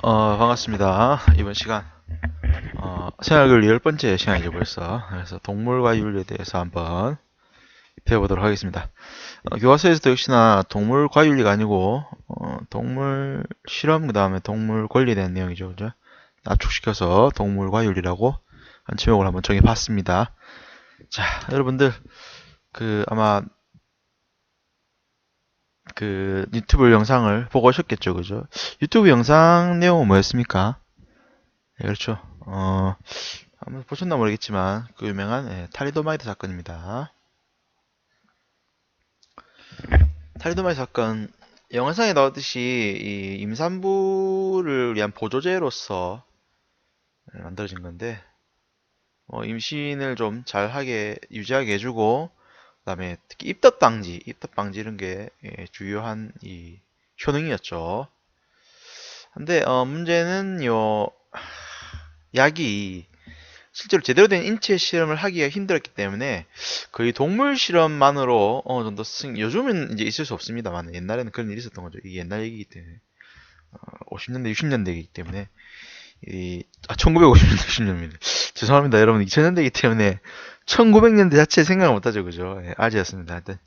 반갑습니다. 이번 시간, 생활교육 10번째 시간이죠, 벌써. 그래서 동물과 윤리에 대해서 한번 배워보도록 하겠습니다. 교과서에서도 역시나 동물과 윤리가 아니고, 동물 실험, 그 다음에 동물 권리에 대한 내용이죠, 그죠? 압축시켜서 동물과 윤리라고 한 제목을 한번 정해봤습니다. 자, 여러분들, 아마, 유튜브 영상을 보고 오셨겠죠, 그죠? 유튜브 영상 내용은 뭐였습니까? 네, 그렇죠. 한번 보셨나 모르겠지만 그 유명한 탈리도마이드 사건입니다. 탈리도마이드 사건 영상에 나왔듯이 이 임산부를 위한 보조제로서 만들어진 건데 임신을 좀 잘하게 유지하게 해주고 그다음에 특히 입덧 방지 이런 게 주요한 이 효능이었죠. 근데 문제는 약이 실제로 제대로 된 인체 실험을 하기가 힘들었기 때문에 거의 동물 실험만으로 어느 정도 요즘은 이제 있을 수 없습니다만 옛날에는 그런 일이 있었던 거죠. 이게 옛날 얘기이기 때문에 50년대, 60년대이기 때문에 1950년대, 60년입니다. 죄송합니다, 여러분. 2000년대이기 때문에 1900년대 자체 생각을 못하죠, 그죠? 아재였습니다. 하여튼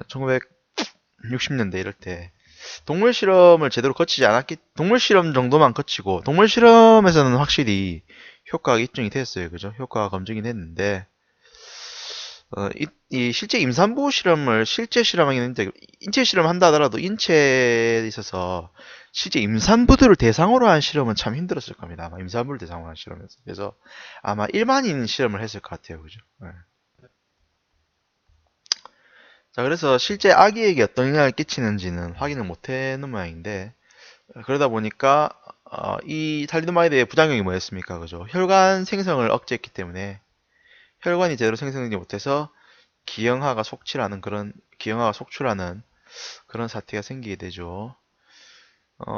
1960년대 이럴 때 동물 실험을 제대로 거치지 않았기, 동물 실험 정도만 거치고 동물 실험에서는 확실히 효과가 입증이 됐어요. 그죠? 효과가 검증이 됐는데, 이 실제 임산부 실험을 실제 실험하긴 했는데, 인체 실험 한다 하더라도 인체에 있어서 실제 임산부들을 대상으로 한 실험은 참 힘들었을 겁니다. 아마 임산부를 대상으로 한 실험에서. 그래서 아마 일반인 실험을 했을 것 같아요. 그죠? 네. 자, 그래서 실제 아기에게 어떤 영향을 끼치는지는 확인을 못 해놓은 모양인데, 그러다 보니까, 이 탈리도마이드의 부작용이 뭐였습니까? 그죠? 혈관 생성을 억제했기 때문에 혈관이 제대로 생성되지 못해서 기형아가 속출하는 그런 사태가 생기게 되죠.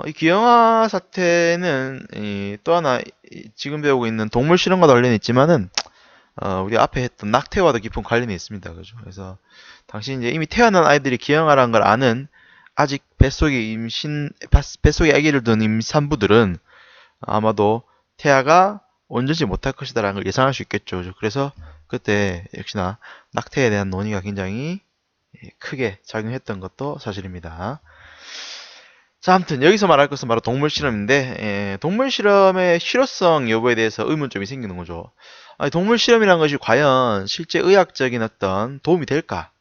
이 기형아 사태는 또 하나 지금 배우고 있는 동물 실험과도 관련이 있지만은 우리 앞에 했던 낙태와도 깊은 관련이 있습니다. 그죠? 그래서 당시 이제 이미 태어난 아이들이 기형아라는 걸 아는 아직 뱃속에 아기를 둔 임산부들은 아마도 태아가 온전치 못할 것이다라는 걸 예상할 수 있겠죠. 그래서 그때 역시나 낙태에 대한 논의가 굉장히 크게 작용했던 것도 사실입니다. 자, 아무튼 여기서 말할 것은 바로 동물 실험인데 동물 실험의 실효성 여부에 대해서 의문점이 생기는 거죠. 아니, 동물 실험이라는 것이 과연 실제 의학적인 어떤 도움이 될까?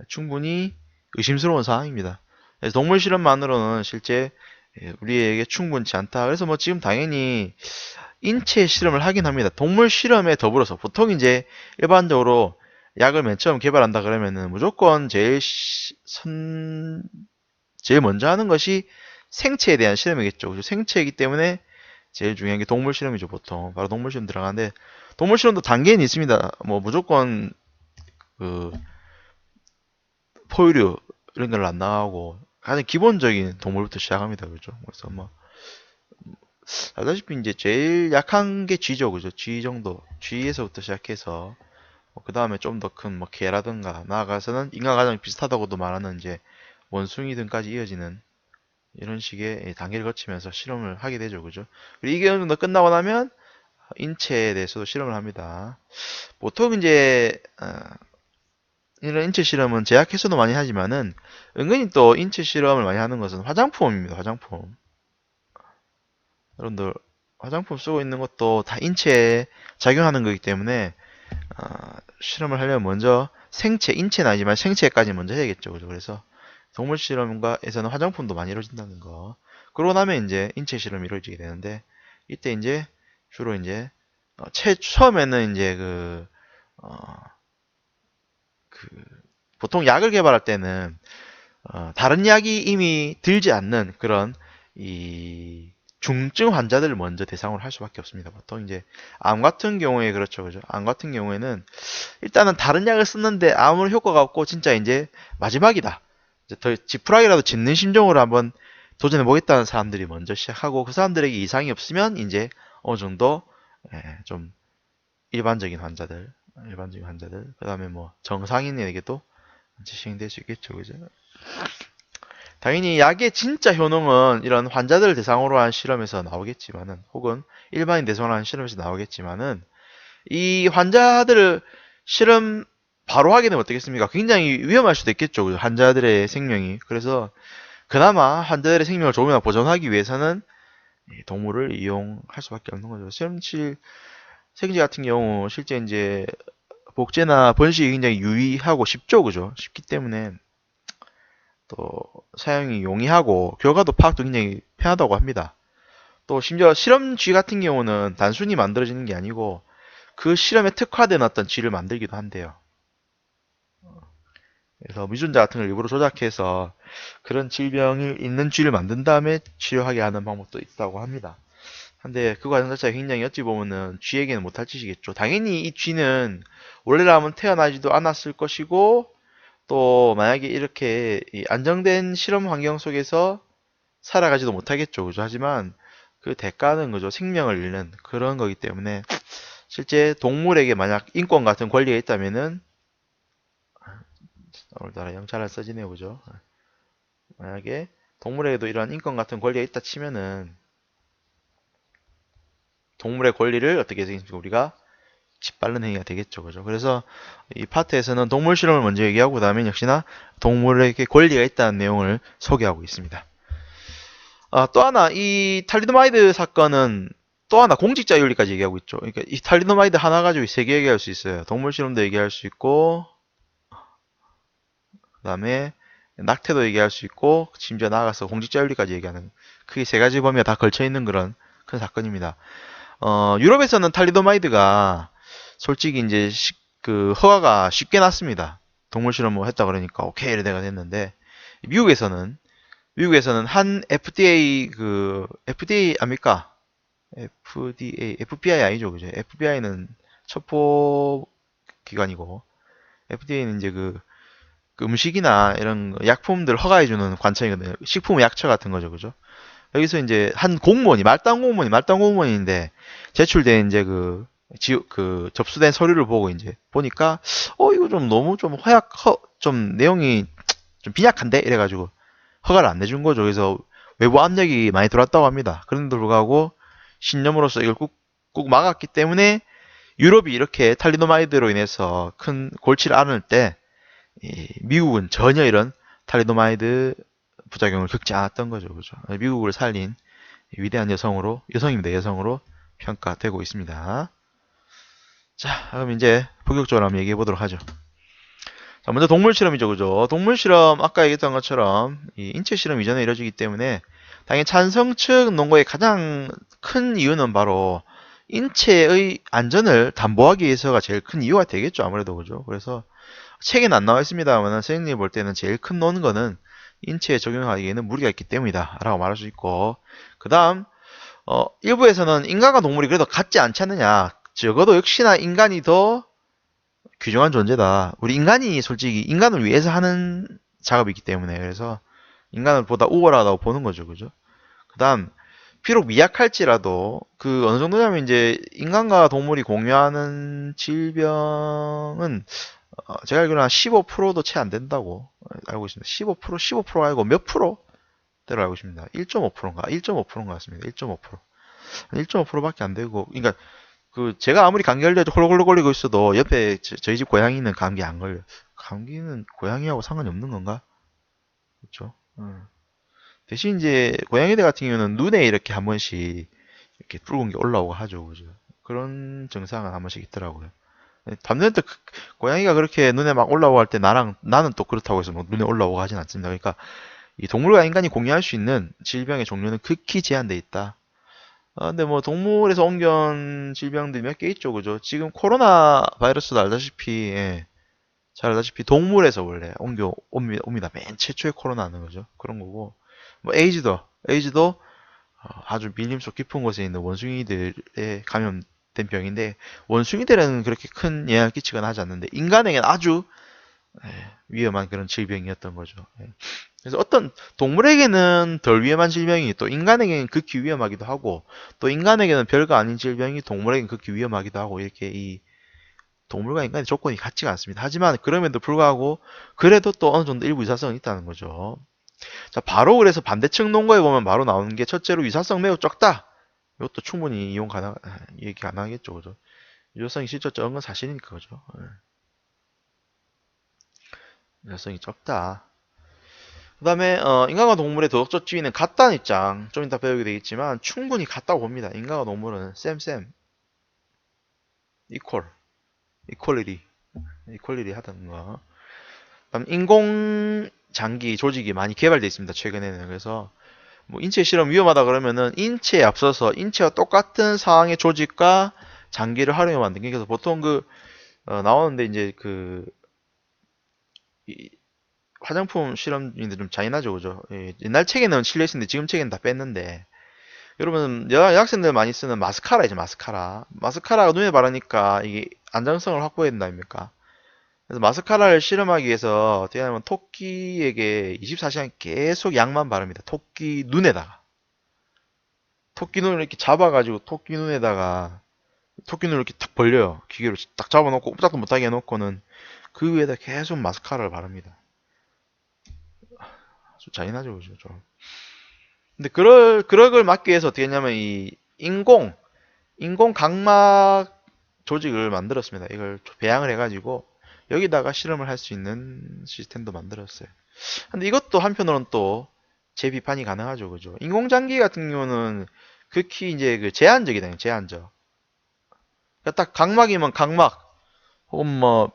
충분히 의심스러운 상황입니다. 그래서 동물 실험만으로는 실제 우리에게 충분치 않다. 그래서 뭐 지금 당연히 인체 실험을 하긴 합니다. 동물 실험에 더불어서 보통 이제 일반적으로 약을 맨 처음 개발한다 그러면은 무조건 제일 먼저 하는 것이 생체에 대한 실험이겠죠. 그죠? 생체이기 때문에 제일 중요한 게 동물 실험이죠, 보통. 바로 동물 실험 들어가는데 동물 실험도 단계는 있습니다. 뭐 무조건 그 포유류 이런 걸 안 나가고 가장 기본적인 동물부터 시작합니다. 그죠? 그래서 뭐 알다시피 이제 제일 약한 게 쥐죠. 그죠? 쥐 정도. 쥐에서부터 시작해서 그 다음에 좀 더 큰 뭐 개라든가 나아가서는 인간 가장 비슷하다고도 말하는 이제 원숭이 등까지 이어지는 이런 식의 단계를 거치면서 실험을 하게 되죠. 그죠? 그리고 이게 어느 정도 끝나고 나면 인체에 대해서도 실험을 합니다. 보통 이제 이런 인체 실험은 제약회사도 많이 하지만은 은근히 또 인체 실험을 많이 하는 것은 화장품입니다. 화장품. 여러분들 화장품 쓰고 있는 것도 다 인체에 작용하는 거기 때문에 실험을 하려면 먼저 인체는 아니지만 생체까지 먼저 해야겠죠. 그죠? 그래서 동물 실험과에서는 화장품도 많이 이루어진다는 거. 그러고 나면 이제 인체 실험이 이루어지게 되는데 이때 이제 주로 이제 처음에는 이제 어, 그 보통 약을 개발할 때는 다른 약이 이미 들지 않는 그런 이 중증 환자들을 먼저 대상으로 할 수밖에 없습니다. 보통 이제 암 같은 경우에 그렇죠, 그죠? 암 같은 경우에는 일단은 다른 약을 쓰는데 아무런 효과가 없고 진짜 이제 마지막이다. 이제 더 지푸라기라도 짚는 심정으로 한번 도전해 보겠다는 사람들이 먼저 시작하고 그 사람들에게 이상이 없으면 이제 어느 정도 좀 일반적인 환자들, 그다음에 뭐 정상인에게도 시행될 수 있겠죠, 그죠? 당연히 약의 진짜 효능은 이런 환자들 대상으로 한 실험에서 나오겠지만은, 혹은 일반인 대상으로 한 실험에서 나오겠지만은, 이 환자들을 실험 바로 하게 되면 어떻겠습니까? 굉장히 위험할 수도 있겠죠. 환자들의 생명이. 그래서 그나마 환자들의 생명을 조금이나마 보존하기 위해서는 동물을 이용할 수밖에 없는 거죠. 실험실 생제 같은 경우 실제 이제 복제나 번식이 굉장히 유의하고 쉽죠, 그죠? 쉽기 때문에 또 사용이 용이하고 결과도 파악도 굉장히 편하다고 합니다. 또 심지어 실험쥐 같은 경우는 단순히 만들어지는 게 아니고 그 실험에 특화된 어떤 쥐를 만들기도 한대요. 그래서 미존자 같은 걸 일부러 조작해서 그런 질병이 있는 쥐를 만든 다음에 치료하게 하는 방법도 있다고 합니다. 근데 그 과정 자체가 굉장히 어찌 보면은 쥐에게는 못할 짓이겠죠. 당연히 이 쥐는 원래라면 태어나지도 않았을 것이고 또 만약에 이렇게 안정된 실험 환경 속에서 살아가지도 못하겠죠. 그죠? 하지만 그 대가는 그죠? 생명을 잃는 그런 거기 때문에 실제 동물에게 만약 인권 같은 권리가 있다면은 오늘따라 영찰을 써지네요. 그죠? 만약에 동물에게도 이런 인권 같은 권리가 있다 치면은 동물의 권리를 어떻게 생각하십니까? 우리가 짓밟는 행위가 되겠죠. 그죠? 그래서 이 파트에서는 동물 실험을 먼저 얘기하고 그다음에 역시나 동물에게 권리가 있다는 내용을 소개하고 있습니다. 또 하나 이 탈리도마이드 사건은 또 하나 공직자 윤리까지 얘기하고 있죠. 그러니까 이 탈리도마이드 하나 가지고 세 개 얘기할 수 있어요. 동물 실험도 얘기할 수 있고 그다음에 낙태도 얘기할 수 있고 심지어 나아가서 공직자 윤리까지 얘기하는 크게 세 가지 범위가 다 걸쳐 있는 그런 큰 사건입니다. 유럽에서는 탈리도마이드가 솔직히 이제 그 허가가 쉽게 났습니다. 동물 실험을 했다 그러니까 오케이 이래가 됐는데 미국에서는 한 FDA 그 FDA 압니까? FBI 아니죠, 그죠? FBI는 첩보 기관이고 FDA는 이제 그 음식이나 이런 약품들 허가해주는 관청이거든요. 식품 약처 같은 거죠, 그죠? 여기서 이제 한 공무원이 말단 공무원인데 제출된 이제 그 접수된 서류를 보고 이제 보니까 이거 좀 너무 좀 좀 내용이 좀 빈약한데 이래가지고 허가를 안 내준 거죠. 그래서 외부 압력이 많이 들어왔다고 합니다. 그런데도 불구하고 신념으로서 이걸 꾹 막았기 때문에 유럽이 이렇게 탈리도마이드로 인해서 큰 골치를 앓을 때 미국은 전혀 이런 탈리도마이드 부작용을 겪지 않았던 거죠. 그죠? 미국을 살린 위대한 여성입니다. 여성으로 평가되고 있습니다. 자, 그럼 이제 본격적으로 한번 얘기해 보도록 하죠. 자, 먼저 동물 실험이죠. 그죠? 동물 실험, 아까 얘기했던 것처럼 이 인체 실험 이전에 이루어지기 때문에 당연히 찬성 측 논거의 가장 큰 이유는 바로 인체의 안전을 담보하기 위해서가 제일 큰 이유가 되겠죠. 아무래도 그죠? 그래서 책에는 안 나와 있습니다만 선생님이 볼 때는 제일 큰 논거는 인체에 적용하기에는 무리가 있기 때문이다 라고 말할 수 있고 그 다음 일부에서는 인간과 동물이 그래도 같지 않지 않느냐 적어도 역시나 인간이 더 귀중한 존재다. 우리 인간이 솔직히 인간을 위해서 하는 작업이기 때문에 그래서 인간을 보다 우월하다고 보는 거죠. 그죠? 그 다음 비록 미약할지라도 그 어느 정도냐면 이제 인간과 동물이 공유하는 질병은 제가 알기로는 한 15%도 채 안 된다고 알고 있습니다. 15%, 15%가 아니고 몇 프로대로 알고 있습니다. 1.5%인가? 1.5%인 것 같습니다. 1.5%. 1.5%밖에 안 되고, 그러니까 그 제가 아무리 감기 걸려도 홀골골 걸리고 있어도 옆에 저희 집 고양이는 감기 안 걸려. 감기는 고양이하고 상관이 없는 건가? 그렇죠? 대신 이제 고양이들 같은 경우는 눈에 이렇게 한 번씩 이렇게 붉은 게 올라오고 하죠, 그죠? 그런 증상은 한 번씩 있더라고요. 반면에 또 고양이가 그렇게 눈에 막 올라오고 할 때 나는 또 그렇다고 해서 뭐 눈에 올라오고 하진 않습니다. 그러니까 이 동물과 인간이 공유할 수 있는 질병의 종류는 극히 제한돼 있다. 근데 뭐 동물에서 옮겨온 질병들이 몇 개 있죠, 그죠? 지금 코로나 바이러스도 알다시피, 예, 잘 알다시피 동물에서 원래 옵니다. 맨 최초의 코로나는 거죠. 그런 거고, 뭐 에이즈도 아주 밀림속 깊은 곳에 있는 원숭이들에 감염된 병인데 원숭이들은 그렇게 큰 영향을 끼치거나 하지 않는데 인간에게는 아주 위험한 그런 질병이었던 거죠. 그래서 어떤 동물에게는 덜 위험한 질병이 또 인간에게는 극히 위험하기도 하고 또 인간에게는 별거 아닌 질병이 동물에게는 극히 위험하기도 하고 이렇게 이 동물과 인간의 조건이 같지가 않습니다. 하지만 그럼에도 불구하고 그래도 또 어느 정도 일부 유사성은 있다는 거죠. 자, 바로 그래서 반대측 논거에 보면 바로 나오는 게 첫째로 유사성 매우 적다. 이것도 충분히 이용 가능, 얘기 가능하겠죠. 그죠? 유효성이 실제 적은 건 사실이니까, 그죠? 유효성이 적다. 그 다음에, 인간과 동물의 도덕적 지위는 같다는 입장. 좀 이따 배우게 되겠지만, 충분히 같다고 봅니다. 인간과 동물은 쌤, 이퀄, 이퀄리티, 이퀄리티 하다는 거. 그 다음, 인공 장기 조직이 많이 개발되어 있습니다. 최근에는. 그래서, 뭐 인체 실험 위험하다 그러면은 인체에 앞서서 인체와 똑같은 상황의 조직과 장기를 활용해 만든 게 그래서 보통 나오는데 이제 이 화장품 실험인데 좀 잔인하죠, 그죠? 예, 옛날 책에는 실려 있었는데 지금 책에는 다 뺐는데 여러분 여학생들 많이 쓰는 마스카라이죠, 마스카라. 마스카라가 눈에 바르니까 이게 안정성을 확보해야 된다 아닙니까? 그래서 마스카라를 실험하기 위해서 어떻게 하냐면 토끼에게 24시간 계속 약만 바릅니다. 토끼 눈에다가. 토끼 눈을 이렇게 잡아가지고 토끼 눈을 이렇게 탁 벌려요. 기계로 딱 잡아놓고 꼼짝도 못하게 해놓고는 그 위에다 계속 마스카라를 바릅니다. 아주 잔인하죠, 그죠? 좀. 근데 그럴 걸 막기 위해서 어떻게 했냐면 이 인공 각막 조직을 만들었습니다. 이걸 배양을 해가지고 여기다가 실험을 할 수 있는 시스템도 만들었어요. 근데 이것도 한편으로는 또 재비판이 가능하죠, 그죠? 인공장기 같은 경우는 극히 이제 제한적이다, 제한적. 그러니까 딱 각막이면 각막, 혹은 뭐,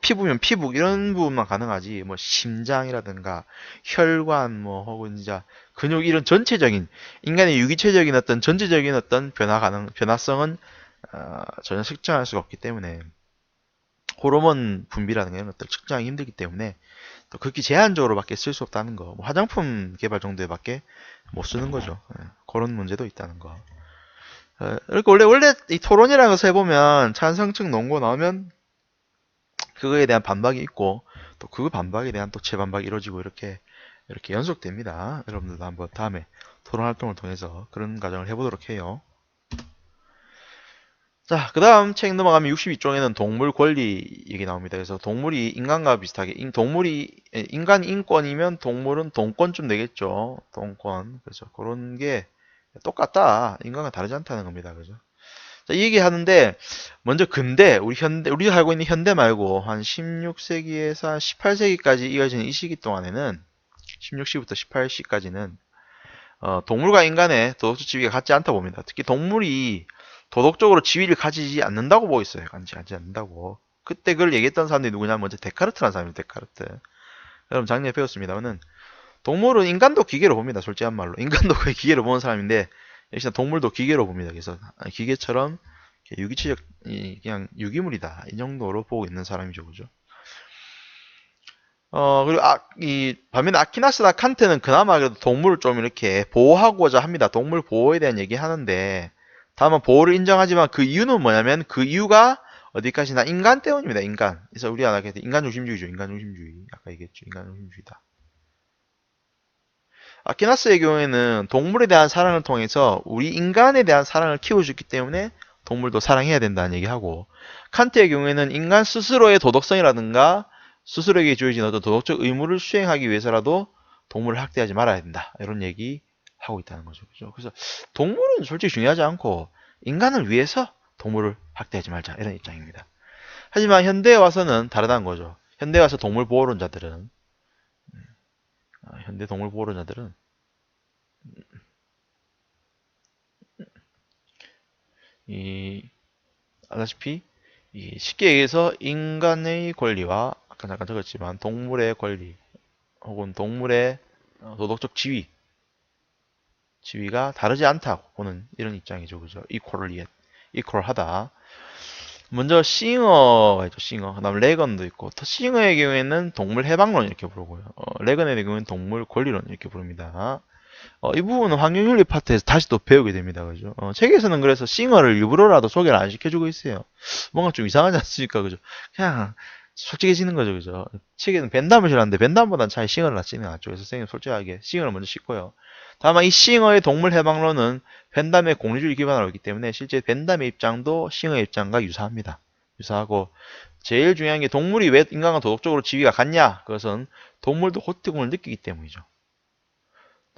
피부면 피부, 이런 부분만 가능하지, 뭐, 심장이라든가, 혈관, 뭐, 혹은 진짜, 근육, 이런 전체적인, 인간의 유기체적인 어떤 전체적인 어떤 변화성은, 전혀 측정할 수가 없기 때문에, 호르몬 분비라는 게 어떤 측정하기 힘들기 때문에, 또 극히 제한적으로밖에 쓸 수 없다는 거, 뭐 화장품 개발 정도에밖에 못 쓰는 거죠. 예, 그런 문제도 있다는 거. 그러니까 원래 이 토론이라는 것을 해보면 찬성층 논고 나오면 그거에 대한 반박이 있고 또 그 반박에 대한 또 재반박이 이루어지고 이렇게 연속됩니다. 여러분들도 한번 다음에 토론 활동을 통해서 그런 과정을 해보도록 해요. 자, 그 다음 책 넘어가면 62쪽에는 동물 권리 얘기 나옵니다. 그래서 동물이 인간과 비슷하게 인간 인권이면 동물은 동권쯤 되겠죠. 동권. 그래서 그런 게 똑같다. 인간과 다르지 않다는 겁니다. 그죠? 자, 이 얘기 하는데, 먼저 근대, 우리 살고 있는 현대 말고, 한 16세기에서 한 18세기까지 이어지는 이 시기 동안에는, 16시부터 18시까지는, 동물과 인간의 도덕적 지위가 같지 않다 봅니다. 특히 동물이 도덕적으로 지위를 가지지 않는다고 보고 있어요. 가지지 않는다고. 그때 그걸 얘기했던 사람들이 누구냐면, 먼저 데카르트라는 사람입니다. 데카르트. 여러분, 작년에 배웠습니다만은, 동물은 인간도 기계로 봅니다. 솔직한 말로. 인간도 거의 기계로 보는 사람인데, 역시나 동물도 기계로 봅니다. 그래서 기계처럼 유기체적 그냥 유기물이다 이 정도로 보고 있는 사람이죠, 그죠? 그리고 이 반면에 아키나스나 칸트는 그나마 그래도 동물을 좀 이렇게 보호하고자 합니다. 동물 보호에 대한 얘기 하는데 다만 보호를 인정하지만 그 이유는 뭐냐면 그 이유가 어디까지나 인간 때문입니다. 인간. 그래서 우리 하나 인간 중심주의죠. 인간 중심주의. 아까 얘기했죠. 인간 중심주의다. 아키나스의 경우에는 동물에 대한 사랑을 통해서 우리 인간에 대한 사랑을 키워줬기 때문에 동물도 사랑해야 된다는 얘기하고 칸트의 경우에는 인간 스스로의 도덕성이라든가 스스로에게 주어진 어떤 도덕적 의무를 수행하기 위해서라도 동물을 학대하지 말아야 된다. 이런 얘기 하고 있다는 거죠. 그죠? 그래서 동물은 솔직히 중요하지 않고 인간을 위해서 동물을 학대하지 말자. 이런 입장입니다. 하지만 현대에 와서는 다르다는 거죠. 현대에 와서 동물 보호론자들은 현대 동물 보호론자들은 이 아다시피 쉽게 얘기해서 인간의 권리와 아까 잠깐 적었지만 동물의 권리 혹은 동물의 도덕적 지위가 다르지 않다고 보는 이런 입장이죠. 그죠? 이퀄하다. 먼저 싱어가 있죠. 싱어. 그다음 레건도 있고 싱어의 경우에는 동물 해방론 이렇게 부르고요. 레건의 경우에는 동물 권리론 이렇게 부릅니다. 이 부분은 환경윤리 파트에서 다시 또 배우게 됩니다. 그죠? 책에서는 그래서 싱어를 일부러라도 소개를 안 시켜주고 있어요. 뭔가 좀 이상하지 않습니까? 그죠? 그냥 솔직해지는 거죠. 그죠? 책에는 벤담을 싫어하는데 벤담보다는 차라리 싱어를 낫지는 않죠. 그래서 선생님 솔직하게 싱어를 먼저 싣고요. 다만 이 싱어의 동물 해방론은 벤담의 공리주의 기반으로 있기 때문에 실제 벤담의 입장도 싱어의 입장과 유사합니다. 유사하고 제일 중요한 게 동물이 왜 인간과 도덕적으로 지위가 같냐? 그것은 동물도 고통을 느끼기 때문이죠.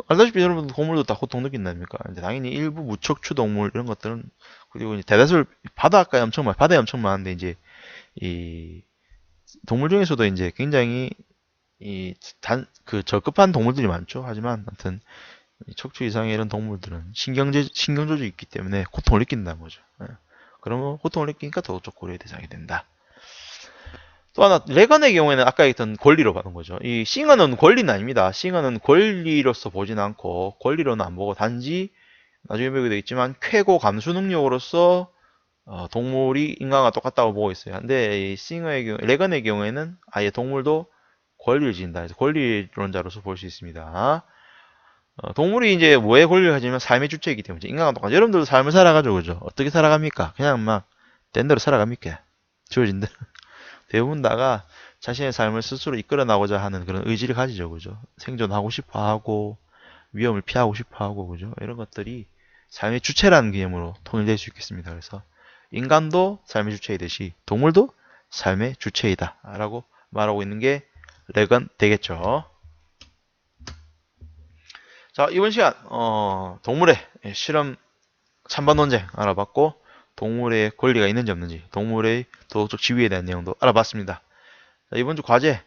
알다시피 여러분 동물도 다 고통 느낀다니까. 이제 당연히 일부 무척추 동물 이런 것들은 그리고 이제 대다수 바다에 엄청 많은데 이제 이 동물 중에서도 이제 굉장히 그 저급한 동물들이 많죠. 하지만 아무튼 척추 이상의 이런 동물들은 신경 조직이 있기 때문에 고통을 느낀다는 거죠. 예. 그러면 고통을 느끼니까 도덕적 고려의 대상이 된다. 또 하나 레건의 경우에는 아까 얘기했던 권리로 받은 거죠. 이 싱어는 권리는 아닙니다. 싱어는 권리로서 보진 않고 권리로는 안 보고 단지 나중에 배우게 되겠지만 쾌고 감수 능력으로서 동물이 인간과 똑같다고 보고 있어요. 근데 이 레건의 경우에는 아예 동물도 권리를 지닌다. 그래서 권리론자로서 볼 수 있습니다. 동물이 이제 뭐에 권리를 가지면 삶의 주체이기 때문에 인간과 똑같아요. 여러분들도 삶을 살아가죠, 그죠? 어떻게 살아갑니까? 그냥 막 된 대로 살아갑니까? 주어진 대로. 대부분 다가 자신의 삶을 스스로 이끌어 나고자 하는 그런 의지를 가지죠, 그죠? 생존하고 싶어 하고, 위험을 피하고 싶어 하고, 그죠? 이런 것들이 삶의 주체라는 개념으로 통일될 수 있겠습니다. 그래서 인간도 삶의 주체이듯이 동물도 삶의 주체이다. 라고 말하고 있는 게 레건 되겠죠. 자, 이번 시간, 동물의 실험 찬반 논쟁 알아봤고, 동물의 권리가 있는지 없는지, 동물의 도덕적 지위에 대한 내용도 알아봤습니다. 자, 이번 주 과제,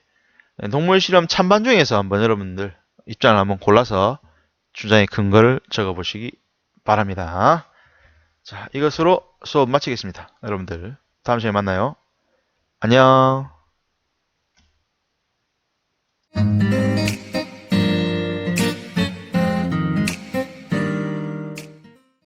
동물 실험 찬반 중에서 한번 여러분들 입장을 한번 골라서 주장의 근거를 적어보시기 바랍니다. 자, 이것으로 수업 마치겠습니다. 여러분들, 다음 시간에 만나요. 안녕.